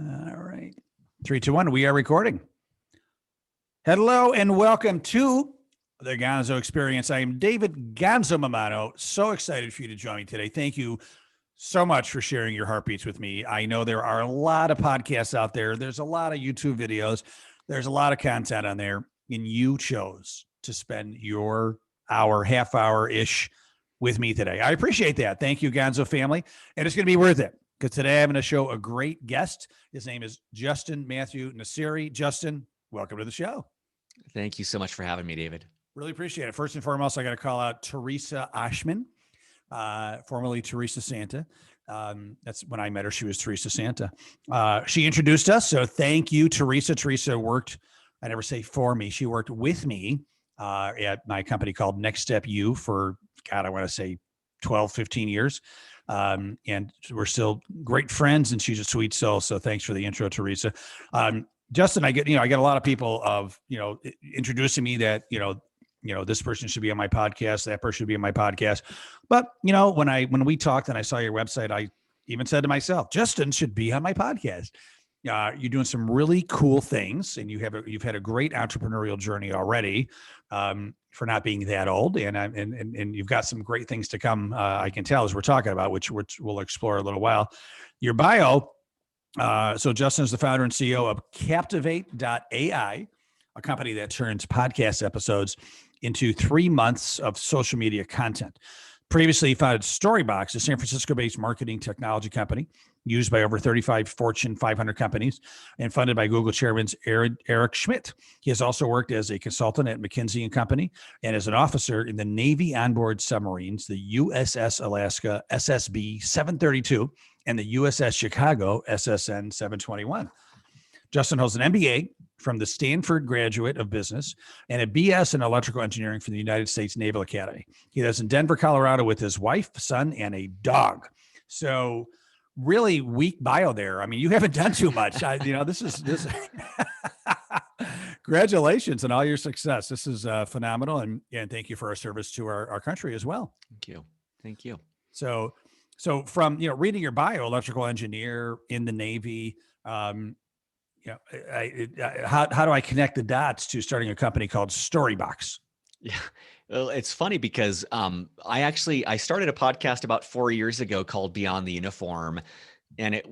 All right. 3, 2, 1. We are recording. Hello and welcome to the Ganzo Experience. I am David Ganzo Mamano. So excited for you to join me today. Thank you so much for sharing your heartbeats with me. I know there are a lot of podcasts out there. There's a lot of YouTube videos. There's a lot of content on there. And you chose to spend your hour, half hour-ish with me today. I appreciate that. Thank you, Ganzo family. And it's going to be worth it because today I'm going to show a great guest. His name is Justin Matthew Nassiri. Justin, welcome to the show. Thank you so much for having me, David. Really appreciate it. First and foremost, I got to call out Teresa Ashman, formerly Teresa Santa. That's when I met her. She was Teresa Santa. She introduced us. So thank you, Teresa. Teresa worked, I never say for me. She worked with me at my company called Next Step U for, God, I want to say 12, 15 years. And we're still great friends, and she's a sweet soul. So thanks for the intro, Teresa. Justin, I get a lot of people introducing me that, this person should be on my podcast, that person should be on my podcast. But, when we talked and I saw your website, I even said to myself, Justin should be on my podcast. You're doing some really cool things, and you've had a great entrepreneurial journey already, for not being that old, and you've got some great things to come. I can tell as we're talking about, which we'll explore a little while. Your bio. So Justin is the founder and CEO of captivate.ai, a company that turns podcast episodes into 3 months of social media content. Previously, he founded Storybox, a San Francisco-based marketing technology company used by over 35 Fortune 500 companies and funded by Google chairman Eric Schmidt. He has also worked as a consultant at McKinsey & Company and as an officer in the Navy onboard submarines, the USS Alaska SSB 732 and the USS Chicago SSN 721. Justin holds an MBA from the Stanford Graduate of Business and a BS in electrical engineering from the United States Naval Academy. He lives in Denver, Colorado with his wife, son, and a dog. So really weak bio there. I mean, you haven't done too much. This Congratulations on all your success. This is phenomenal. And thank you for our service to our country as well. Thank you. So from, reading your bio, electrical engineer in the Navy, how do I connect the dots to starting a company called Storybox? Yeah. Well, it's funny because I started a podcast about 4 years ago called Beyond the Uniform. And it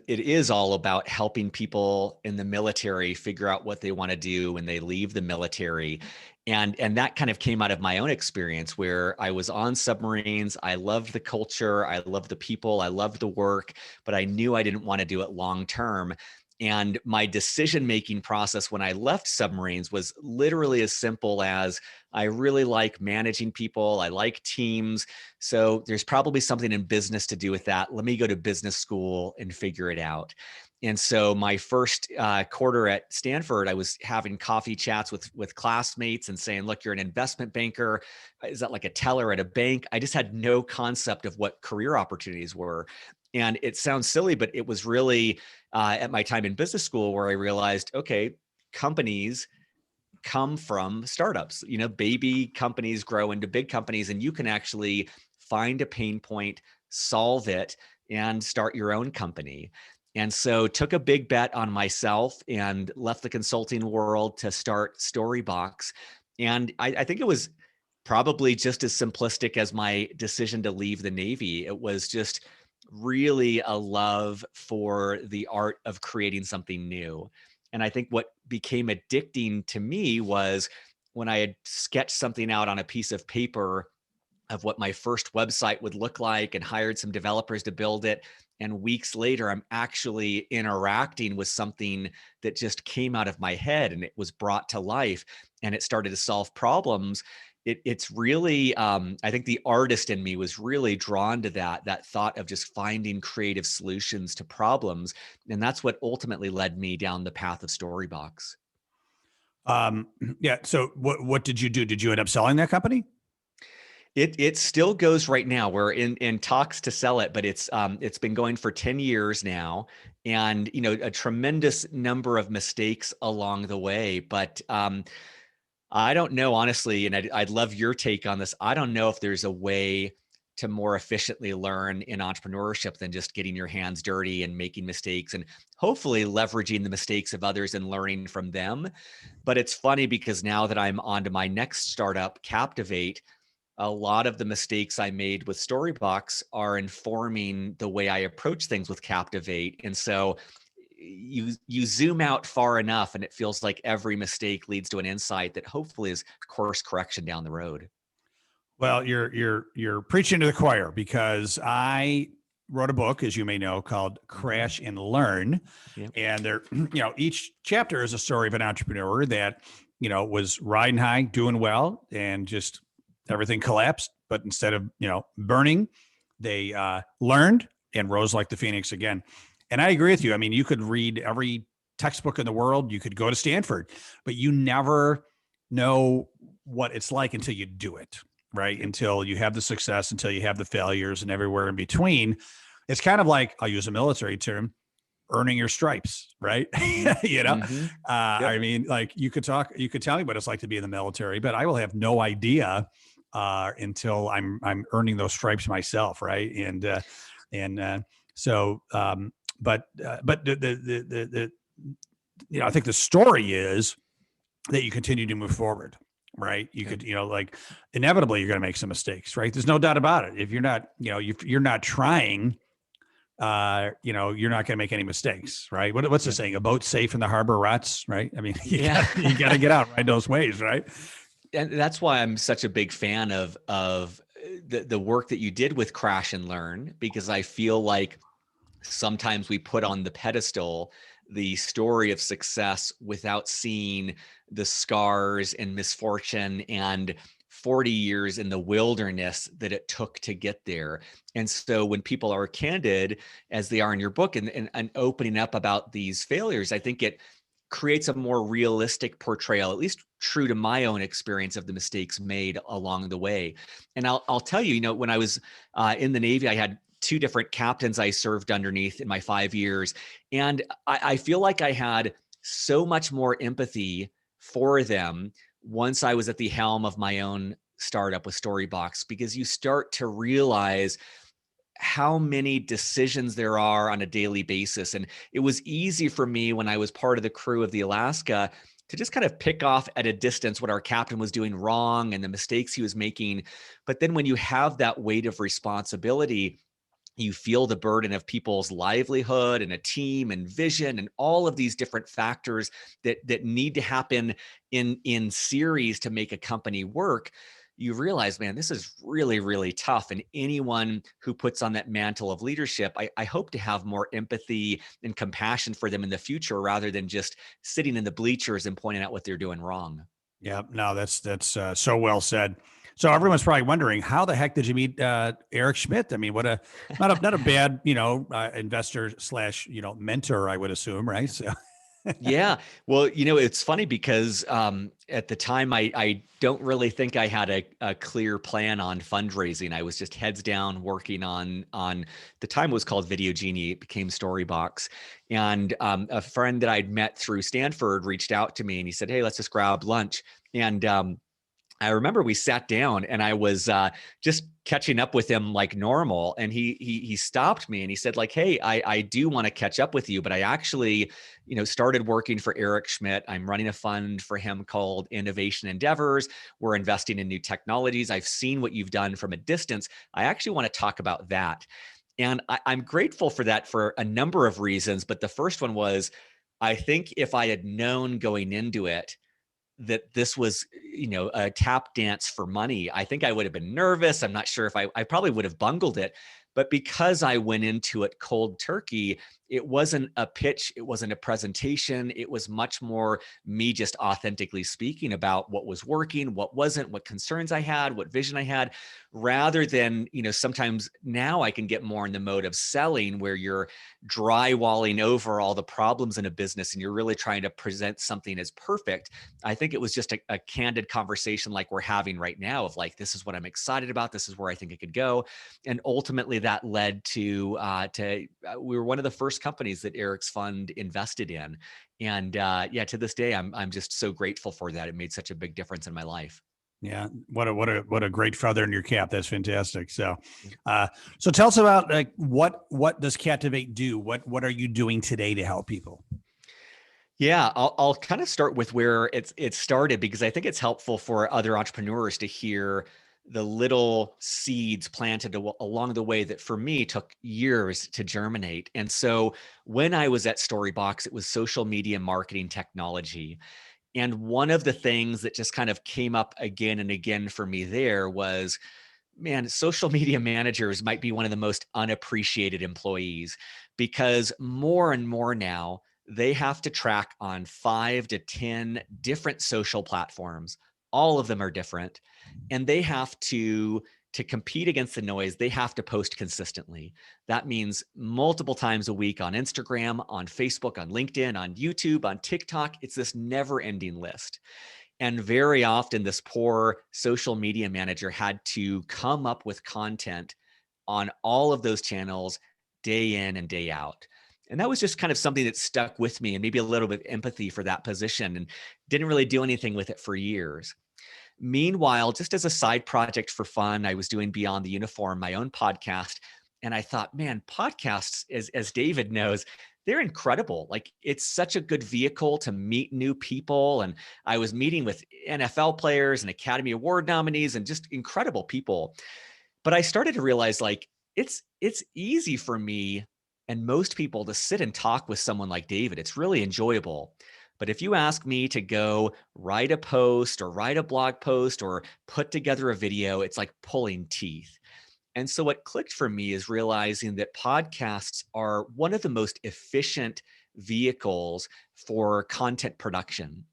is all about helping people in the military figure out what they want to do when they leave the military. And that kind of came out of my own experience where I was on submarines. I loved the culture. I loved the people. I loved the work, but I knew I didn't want to do it long term. And my decision-making process when I left submarines was literally as simple as I really like managing people. I like teams. So there's probably something in business to do with that. Let me go to business school and figure it out. And so my first quarter at Stanford, I was having coffee chats with classmates and saying, look, you're an investment banker. Is that like a teller at a bank? I just had no concept of what career opportunities were. And it sounds silly, but it was really at my time in business school where I realized, okay, companies come from startups. Baby companies grow into big companies, and you can actually find a pain point, solve it, and start your own company. And so took a big bet on myself and left the consulting world to start Storybox. And I think it was probably just as simplistic as my decision to leave the Navy. It was just really a love for the art of creating something new. And I think what became addicting to me was when I had sketched something out on a piece of paper of what my first website would look like and hired some developers to build it. And weeks later, I'm actually interacting with something that just came out of my head and it was brought to life and it started to solve problems. It's really, I think the artist in me was really drawn to that thought of just finding creative solutions to problems. And that's what ultimately led me down the path of Storybox. Yeah. So what did you do? Did you end up selling that company? It still goes right now. We're in talks to sell it, but it's been going for 10 years now, and a tremendous number of mistakes along the way. But I don't know, honestly, and I'd love your take on this. I don't know if there's a way to more efficiently learn in entrepreneurship than just getting your hands dirty and making mistakes and hopefully leveraging the mistakes of others and learning from them. But it's funny because now that I'm on to my next startup, Captivate, a lot of the mistakes I made with Storybox are informing the way I approach things with Captivate. And so you zoom out far enough and it feels like every mistake leads to an insight that hopefully is course correction down the road. Well, you're preaching to the choir, because I wrote a book, as you may know, called Crash and Learn. Yep. And there, each chapter is a story of an entrepreneur that, was riding high, doing well, and just everything collapsed. But instead of, burning, they learned and rose like the phoenix again. And I agree with you. I mean, you could read every textbook in the world, you could go to Stanford, but you never know what it's like until you do it, right? Until you have the success, until you have the failures, and everywhere in between. It's kind of like, I'll use a military term, earning your stripes, right? Mm-hmm. Yep. I mean, like, you could tell me what it's like to be in the military, but I will have no idea until I'm earning those stripes myself, right? And so, but the I think the story is that you continue to move forward, right? You Okay. could, like, inevitably you're going to make some mistakes, right? There's no doubt about it. If you're not, if you're not trying, you're not going to make any mistakes, right? What's the Yep. saying? A boat safe in the harbor rots, right? I mean, Yeah. you got to get out, ride those waves, right? And that's why I'm such a big fan of the work that you did with Crash and Learn, because I feel like sometimes we put on the pedestal the story of success without seeing the scars and misfortune and 40 years in the wilderness that it took to get there. And so when people are candid, as they are in your book, and opening up about these failures, I think it creates a more realistic portrayal, at least true to my own experience of the mistakes made along the way. And I'll tell you, when I was in the Navy, I had two different captains I served underneath in my 5 years. And I feel like I had so much more empathy for them once I was at the helm of my own startup with Storybox, because you start to realize how many decisions there are on a daily basis. And it was easy for me when I was part of the crew of the Alaska to just kind of pick off at a distance what our captain was doing wrong and the mistakes he was making. But then when you have that weight of responsibility, you feel the burden of people's livelihood and a team and vision and all of these different factors that need to happen in series to make a company work. You realize, man, this is really, really tough. And anyone who puts on that mantle of leadership, I hope to have more empathy and compassion for them in the future, rather than just sitting in the bleachers and pointing out what they're doing wrong. Yeah, no, that's so well said. So everyone's probably wondering, how the heck did you meet Eric Schmidt? I mean, what a not a bad investor slash mentor, I would assume, right? So Yeah. Well, it's funny because at the time, I don't really think I had a clear plan on fundraising. I was just heads down working on the time was called Video Genie. It became Storybox. And a friend that I'd met through Stanford reached out to me and he said, "Hey, let's just grab lunch." And I remember we sat down and I was just catching up with him like normal. And he stopped me and he said, like, "Hey, I do want to catch up with you, but I actually, started working for Eric Schmidt. I'm running a fund for him called Innovation Endeavors. We're investing in new technologies. I've seen what you've done from a distance. I actually want to talk about that." And I'm grateful for that for a number of reasons. But the first one was, I think if I had known going into it that this was, a tap dance for money, I think I would have been nervous. I'm not sure if I probably would have bungled it. But because I went into it cold turkey, it wasn't a pitch, it wasn't a presentation. It was much more me just authentically speaking about what was working, what wasn't, what concerns I had, what vision I had, rather than, sometimes now I can get more in the mode of selling, where you're drywalling over all the problems in a business and you're really trying to present something as perfect. I think it was just a candid conversation like we're having right now, of like, this is what I'm excited about. This is where I think it could go. And ultimately that led to we were one of the first companies that Eric's fund invested in. And yeah, to this day, I'm just so grateful for that. It made such a big difference in my life. Yeah. What a great feather in your cap. That's fantastic. So tell us about like, what does Captivate do? What are you doing today to help people? Yeah, I'll kind of start with where it started because I think it's helpful for other entrepreneurs to hear the little seeds planted along the way that for me took years to germinate. And so when I was at Storybox, it was social media marketing technology. And one of the things that just kind of came up again and again for me there was, man, social media managers might be one of the most unappreciated employees because more and more now they have to track on 5 to 10 different social platforms. All of them are different. And they have to compete against the noise, they have to post consistently. That means multiple times a week on Instagram, on Facebook, on LinkedIn, on YouTube, on TikTok. It's this never ending list. And very often, this poor social media manager had to come up with content on all of those channels day in and day out. And that was just kind of something that stuck with me and maybe a little bit of empathy for that position and didn't really do anything with it for years. Meanwhile, just as a side project for fun, I was doing Beyond the Uniform, my own podcast. And I thought, man, podcasts, as David knows, they're incredible. Like it's such a good vehicle to meet new people. And I was meeting with NFL players and Academy Award nominees and just incredible people. But I started to realize like it's easy for me and most people to sit and talk with someone like David. It's really enjoyable. But if you ask me to go write a post or write a blog post or put together a video, it's like pulling teeth. And so what clicked for me is realizing that podcasts are one of the most efficient vehicles for content production.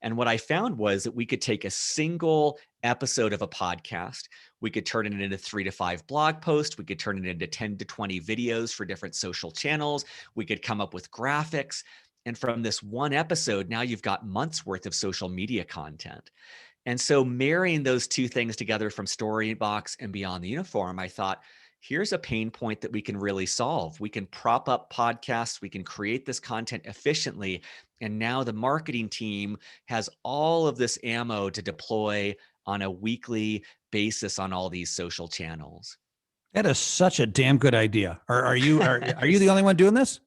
And what I found was that we could take a single episode of a podcast, we could turn it into 3 to 5 blog posts, we could turn it into 10 to 20 videos for different social channels, we could come up with graphics. And from this one episode, now you've got months worth of social media content. And so marrying those two things together from Storybox and Beyond the Uniform, I thought, here's a pain point that we can really solve. We can prop up podcasts, we can create this content efficiently. And now the marketing team has all of this ammo to deploy on a weekly basis on all these social channels. That is such a damn good idea. Are you the only one doing this?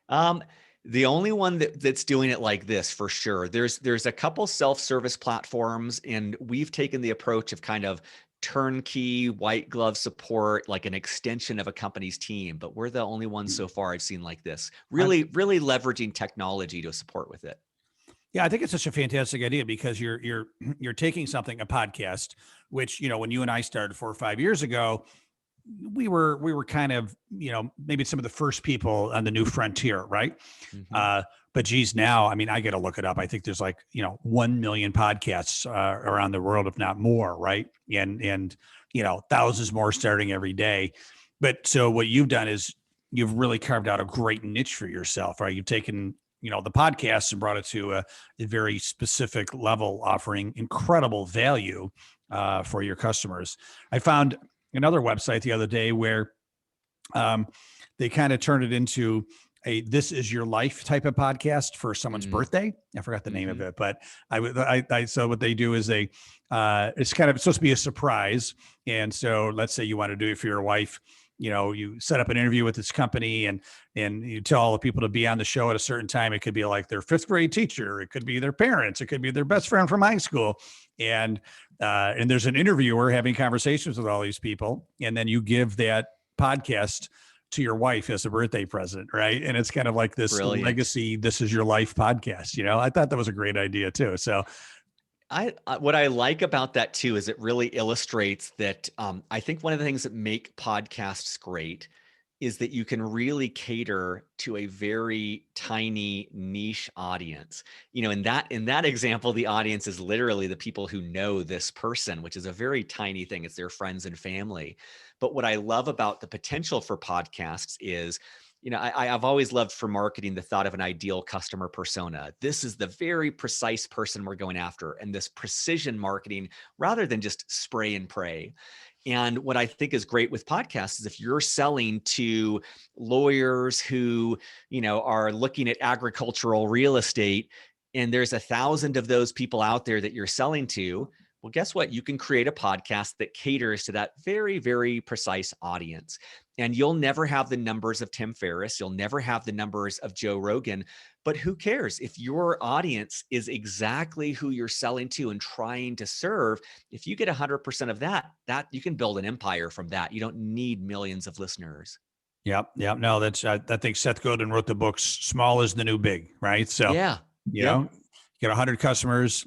Um, the only one that's doing it like this for sure. There's a couple self-service platforms, and we've taken the approach of kind of turnkey white glove support, like an extension of a company's team. But we're the only ones so far I've seen like this. Really leveraging technology to support with it. Yeah, I think it's such a fantastic idea because you're taking something, a podcast, which, when you and I started 4 or 5 years ago, we were kind of, maybe some of the first people on the new frontier, right? Mhm. But geez, now, I mean, I got to look it up. I think there's like, 1 million podcasts around the world, if not more, right? And thousands more starting every day. But so what you've done is you've really carved out a great niche for yourself, right? You've taken, the podcast and brought it to a very specific level, offering incredible value for your customers. I found another website the other day where um, they kind of turned it into a "This Is Your Life" type of podcast for someone's Mm, birthday. I forgot the name of mhm. it, but so what they do is it's supposed to be a surprise, and so let's say you want to do it for your wife. You set up an interview with this company and you tell all the people to be on the show at a certain time. It could be like their fifth grade teacher, it could be their parents, it could be their best friend from high school, and there's an interviewer having conversations with all these people, and then you give that podcast to your wife as a birthday present, right? And it's kind of like this Brilliant. legacy, "This Is Your Life" podcast. I thought that was a great idea too. So What I like about that too is it really illustrates that I think one of the things that make podcasts great is that you can really cater to a very tiny niche audience. In that example, the audience is literally the people who know this person, which is a very tiny thing. It's their friends and family. But what I love about the potential for podcasts is, I've always loved for marketing the thought of an ideal customer persona. This is the very precise person we're going after, and this precision marketing rather than just spray and pray. And what I think is great with podcasts is if you're selling to lawyers who, are looking at agricultural real estate, and there's 1,000 of those people out there that you're selling to, Well, guess what? You can create a podcast that caters to that very, very precise audience. And you'll never have the numbers of Tim Ferriss. You'll never have the numbers of Joe Rogan. But who cares? If your audience is exactly who you're selling to and trying to serve, if you get 100% of that you can build an empire from that. You don't need millions of listeners. Yep. Yep. No, that's, I think Seth Godin wrote the books, Small is the New Big, right? So, Yeah. you Yep. know, get 100 customers,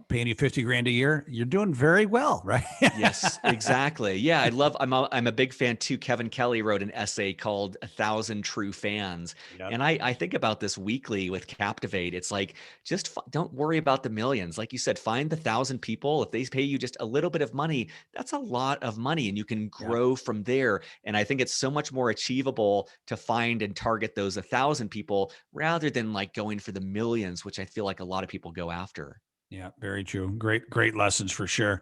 paying you 50 grand a year, you're doing very well, right? Yes, exactly. Yeah, I'm a big fan too. Kevin Kelly wrote an essay called "A Thousand True Fans." Yep. And I think about this weekly with Captivate. It's like, just don't worry about the millions. Like you said, find the 1,000 people. If they pay you just a little bit of money, that's a lot of money and you can Yep. grow from there. And I think it's so much more achievable to find and target those 1,000 people rather than like going for the millions, which I feel like a lot of people go after. Yeah, very true. Great lessons for sure.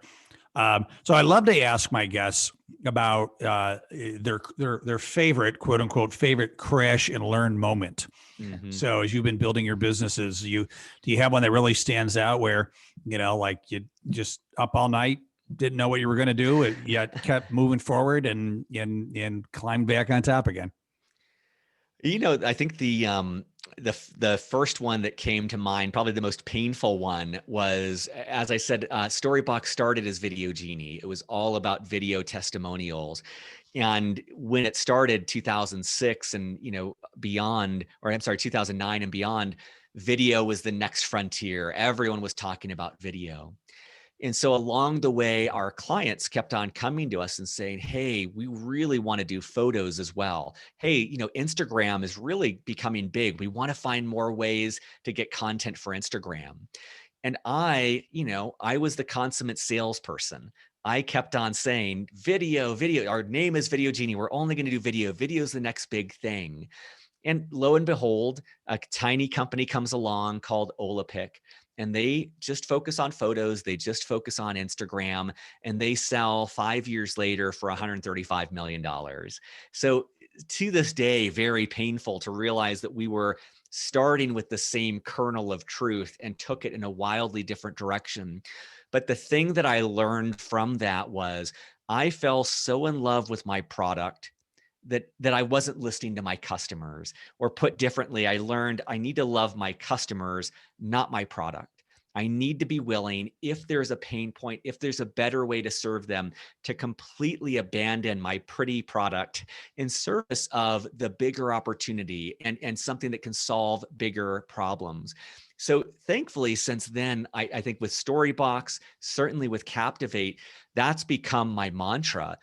So I love to ask my guests about their favorite, quote unquote, favorite crash and learn moment. Mhm. So as you've been building your businesses, do you have one that really stands out where, like you just up all night, didn't know what you were going to do, yet kept moving forward and climbed back on top again? I think the first one that came to mind, probably the most painful one, was, as I said, Storybox started as Video Genie. It was all about video testimonials. And when it started, 2006 and beyond, or I'm sorry, 2009 and beyond, video was the next frontier. Everyone was talking about video. And so along the way, our clients kept on coming to us and saying, hey, we really want to do photos as well. Hey, Instagram is really becoming big. We want to find more ways to get content for Instagram. And I was the consummate salesperson. I kept on saying, video, video, our name is Video Genie. We're only going to do video. Video is the next big thing. And lo and behold, a tiny company comes along called Olapic, and they just focus on photos. They just focus on Instagram, and they sell 5 years later for $135 million. So to this day, very painful to realize that we were starting with the same kernel of truth and took it in a wildly different direction. But the thing that I learned from that was I fell so in love with my product that I wasn't listening to my customers. Or put differently, I learned I need to love my customers, not my product. I need to be willing, if there's a pain point, if there's a better way to serve them, to completely abandon my pretty product in service of the bigger opportunity and something that can solve bigger problems. So thankfully, since then, I think with Storybox, certainly with Captivate, that's become my mantra.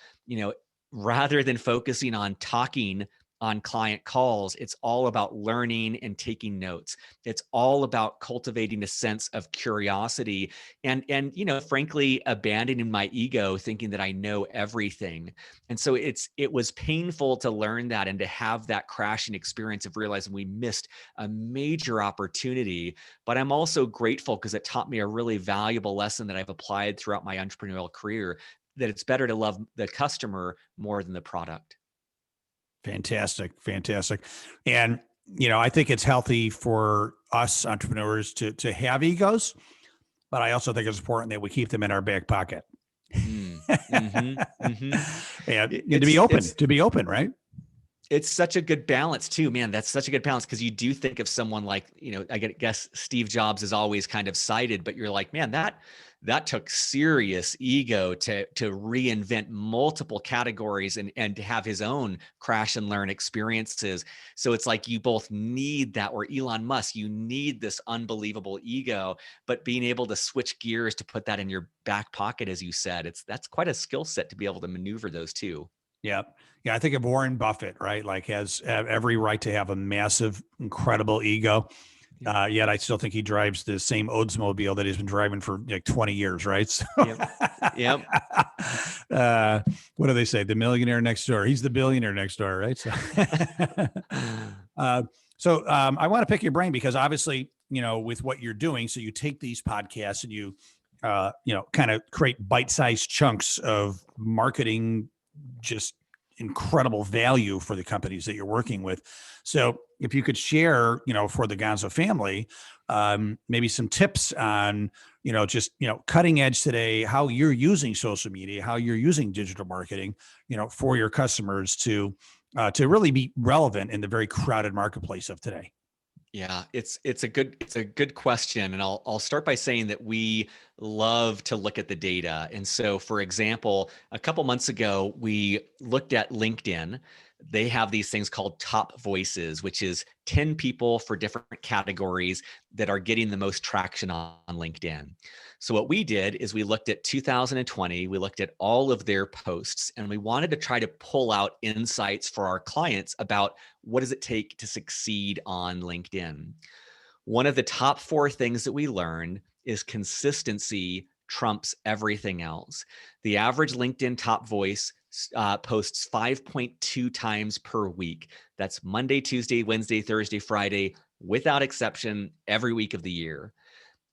Rather than focusing on talking on client calls, it's all about learning and taking notes. It's all about cultivating a sense of curiosity and frankly, abandoning my ego, thinking that I know everything. And so it was painful to learn that and to have that crashing experience of realizing we missed a major opportunity. But I'm also grateful because it taught me a really valuable lesson that I've applied throughout my entrepreneurial career, that it's better to love the customer more than the product. Fantastic. And, I think it's healthy for us entrepreneurs to have egos, but I also think it's important that we keep them in our back pocket. Mm. Mm-hmm. Mm-hmm. And It's to be open, right? it's such a good balance too, man. That's such a good balance because you do think of someone like, I guess Steve Jobs is always kind of cited, but you're like, man, that took serious ego to reinvent multiple categories and to have his own crash and learn experiences. So it's like you both need that, or Elon Musk, you need this unbelievable ego, but being able to switch gears to put that in your back pocket, as you said, that's quite a skill set to be able to maneuver those two. Yeah. Yeah. I think of Warren Buffett, right? Like has every right to have a massive, incredible ego. Yet I still think he drives the same Oldsmobile that he's been driving for like 20 years, right? So, Yep. Yep. What do they say? The millionaire next door. He's the billionaire next door, right? So, I want to pick your brain because obviously, with what you're doing, so you take these podcasts and you, kind of create bite-sized chunks of marketing, just incredible value for the companies that you're working with. So if you could share, for the Gonzo family, maybe some tips on, just, cutting edge today, how you're using social media, how you're using digital marketing, for your customers to really be relevant in the very crowded marketplace of today. Yeah, it's a good question, and I'll start by saying that we love to look at the data. And so, for example, a couple months ago, we looked at LinkedIn. They have these things called top voices, which is 10 people for different categories that are getting the most traction on LinkedIn. So what we did is we looked at 2020, we looked at all of their posts, and we wanted to try to pull out insights for our clients about what does it take to succeed on LinkedIn. One of the top 4 things that we learned is consistency trumps everything else. The average LinkedIn top voice posts 5.2 times per week. That's Monday, Tuesday, Wednesday, Thursday, Friday, without exception, every week of the year.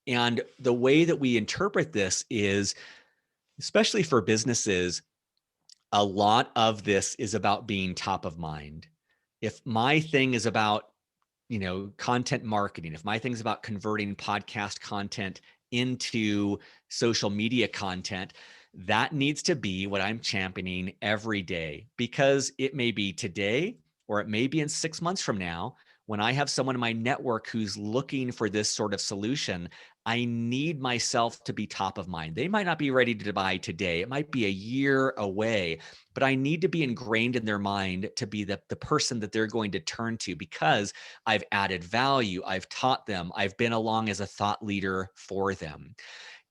And the way that we interpret this is, especially for businesses, a lot of this is about being top of mind. If my thing is about, content marketing, if my thing's about converting podcast content into social media content, that needs to be what I'm championing every day, because it may be today or it may be in 6 months from now. When I have someone in my network who's looking for this sort of solution, I need myself to be top of mind. They might not be ready to buy today. It might be a year away, but I need to be ingrained in their mind to be the person that they're going to turn to, because I've added value. I've taught them. I've been along as a thought leader for them.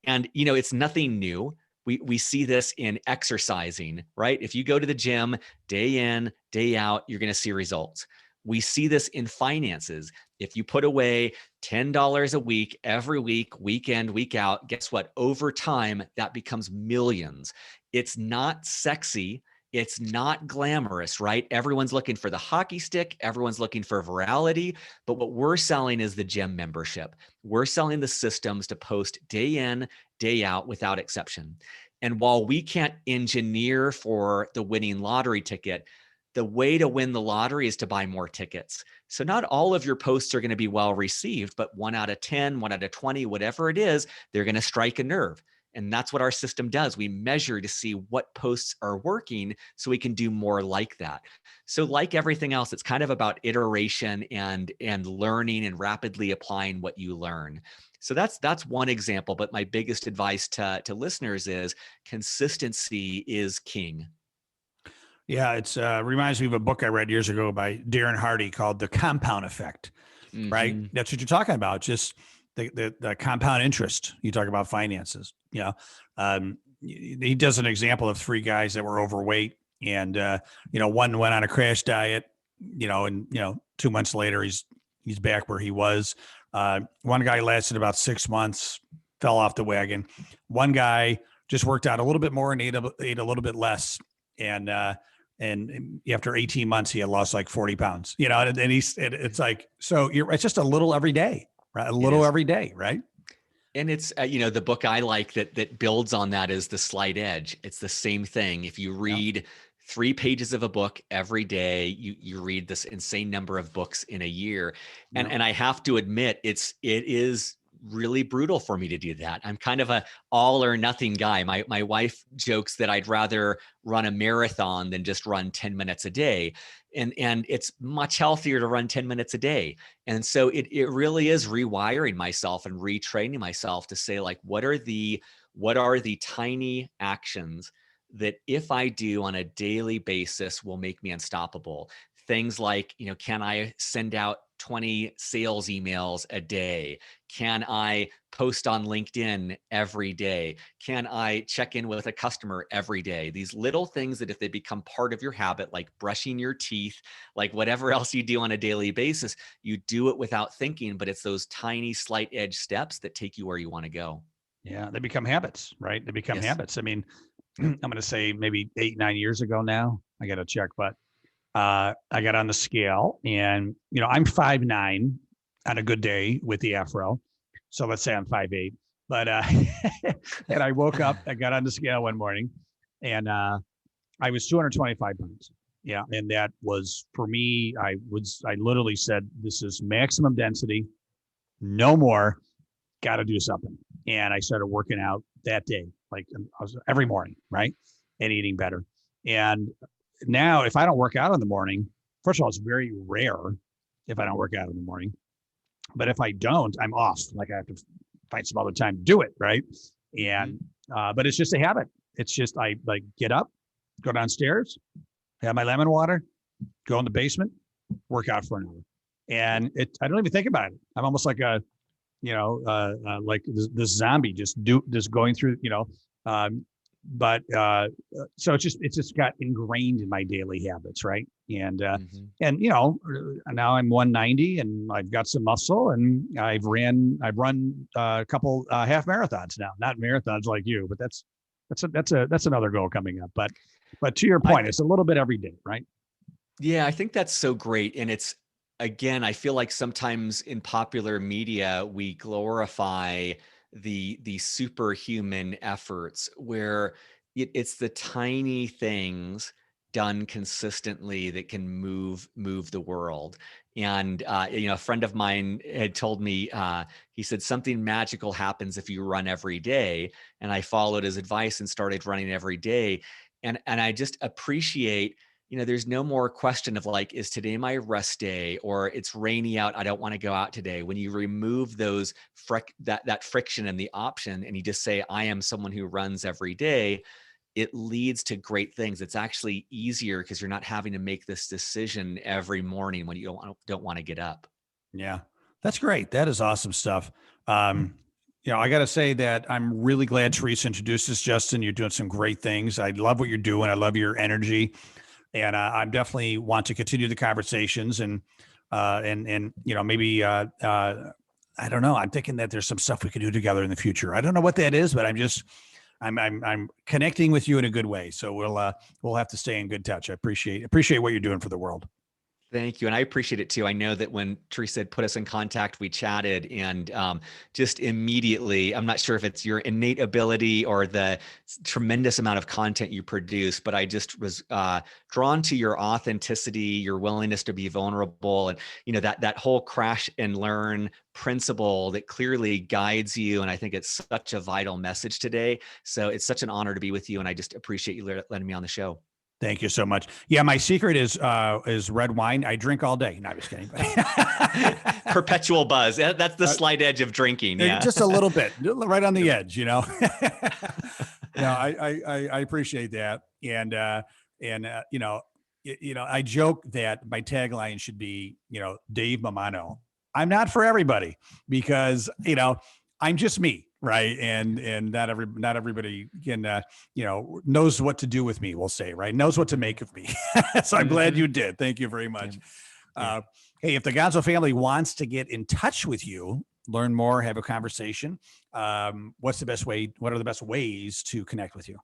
And, it's nothing new. We see this in exercising, right? If you go to the gym day in, day out, you're going to see results. We see this in finances. If you put away $10 a week, every week, week in, week out, guess what? Over time, that becomes millions. It's not sexy. It's not glamorous, right? Everyone's looking for the hockey stick. Everyone's looking for virality. But what we're selling is the gym membership. We're selling the systems to post day in, day out without exception. And while we can't engineer for the winning lottery ticket, the way to win the lottery is to buy more tickets. So not all of your posts are going to be well received, but 1 out of 10, 1 out of 20, whatever it is, they're going to strike a nerve. And that's what our system does. We measure to see what posts are working so we can do more like that. So like everything else, it's kind of about iteration and learning and rapidly applying what you learn. So that's one example. But my biggest advice to listeners is consistency is king. Yeah, it's reminds me of a book I read years ago by Darren Hardy called The Compound Effect, right? Mm-hmm. That's what you're talking about, just the compound interest. You talk about finances, he does an example of 3 guys that were overweight, and one went on a crash diet, and 2 months later he's back where he was. One guy lasted about 6 months, fell off the wagon. One guy just worked out a little bit more and ate a little bit less, and after 18 months, he had lost like 40 pounds, and it's like, so it's just a little every day, right? A little every day, right? And it's, the book I like that builds on that is The Slight Edge. It's the same thing. If you read 3 pages of a book every day, you read this insane number of books in a year. And I have to admit, it is really brutal for me to do that. I'm kind of a all or nothing guy. My wife jokes that I'd rather run a marathon than just run 10 minutes a day. And it's much healthier to run 10 minutes a day. And so it really is rewiring myself and retraining myself to say, like, what are the tiny actions that if I do on a daily basis will make me unstoppable? Things like, can I send out 20 sales emails a day? Can I post on LinkedIn every day? Can I check in with a customer every day? These little things that if they become part of your habit, like brushing your teeth, like whatever else you do on a daily basis, you do it without thinking, but it's those tiny slight edge steps that take you where you want to go. Yeah, they become habits, right? They become Yes. habits. I mean, I'm going to say maybe 8, 9 years ago now, I got to check, but I got on the scale, and I'm 5'9" on a good day with the afro. So let's say I'm 5'8", but and I woke up, I got on the scale one morning, and I was 225 pounds. Yeah. And that was for me, I literally said, this is maximum density, no more, got to do something. And I started working out that day, like I was every morning, right? And eating better. And now if I don't work out in the morning, first of all, it's very rare if I don't work out in the morning. But if I don't, I'm off. Like I have to find some other time to do it, right? And but it's just a habit. It's just I like get up, go downstairs, have my lemon water, go in the basement, work out for an hour. And I don't even think about it. I'm almost like a, like this zombie just going through, but so it's just got ingrained in my daily habits, right? And now I'm 190 and I've got some muscle, and I've run a couple half marathons now, not marathons like you, but that's another goal coming up. But to your point, it's a little bit every day, right? Yeah, I think that's so great. And again, I feel like sometimes in popular media, we glorify the superhuman efforts where it's the tiny things done consistently that can move the world. And a friend of mine had told me, he said something magical happens if you run every day. And I followed his advice and started running every day. And I just appreciate, there's no more question of like, is today my rest day, or it's rainy out, I don't want to go out today. When you remove those that friction and the option, and you just say, I am someone who runs every day, it leads to great things. It's actually easier because you're not having to make this decision every morning when you don't want to get up. Yeah, that's great. That is awesome stuff. I got to say that I'm really glad Teresa introduced us, Justin. You're doing some great things. I love what you're doing. I love your energy. And I definitely want to continue the conversations and maybe I don't know. I'm thinking that there's some stuff we could do together in the future. I don't know what that is, but I'm connecting with you in a good way. So we'll have to stay in good touch. I appreciate what you're doing for the world. Thank you. And I appreciate it too. I know that when Teresa had put us in contact, we chatted, and just immediately, I'm not sure if it's your innate ability or the tremendous amount of content you produce, but I just was drawn to your authenticity, your willingness to be vulnerable, and that whole crash and learn principle that clearly guides you. And I think it's such a vital message today. So it's such an honor to be with you. And I just appreciate you letting me on the show. Thank you so much. Yeah, my secret is red wine. I drink all day. No, I'm just kidding. Perpetual buzz. That's the slight edge of drinking. Yeah, just a little bit, right on the edge. No, I appreciate that, and I joke that my tagline should be, Dave Mamano. I'm not for everybody, because I'm just me. Right. And not everybody can, knows what to do with me, we'll say, right. Knows what to make of me. So I'm glad you did. Thank you very much. Yeah. Hey, if the Ganzo family wants to get in touch with you, learn more, have a conversation, what are the best ways to connect with you?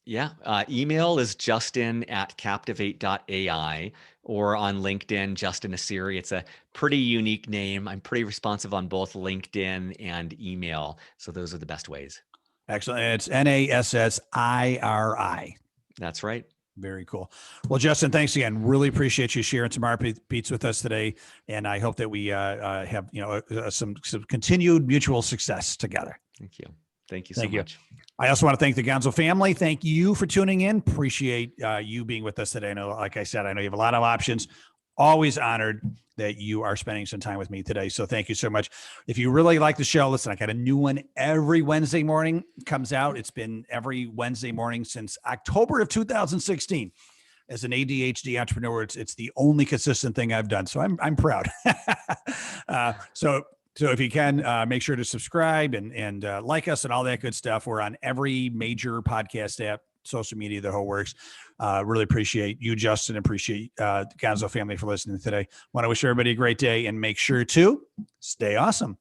Yeah. Email is justin@captivate.ai, or on LinkedIn, Justin Nassiri. It's a pretty unique name. I'm pretty responsive on both LinkedIn and email. So those are the best ways. Excellent. It's Nassiri. That's right. Very cool. Well, Justin, thanks again. Really appreciate you sharing some beats with us today. And I hope that we have, some continued mutual success together. Thank you. Thank you so much. I also want to thank the Ganzo family. Thank you for tuning in. Appreciate you being with us today. I know, like I said, I know you have a lot of options. Always honored that you are spending some time with me today. So thank you so much. If you really like the show, listen, I got a new one every Wednesday morning. It comes out. It's been every Wednesday morning since October of 2016. As an ADHD entrepreneur, it's the only consistent thing I've done. So I'm proud. So if you can, make sure to subscribe and like us and all that good stuff. We're on every major podcast app, social media, the whole works. Really appreciate you, Justin. Appreciate the Ganzo family for listening today. Want to wish everybody a great day, and make sure to stay awesome.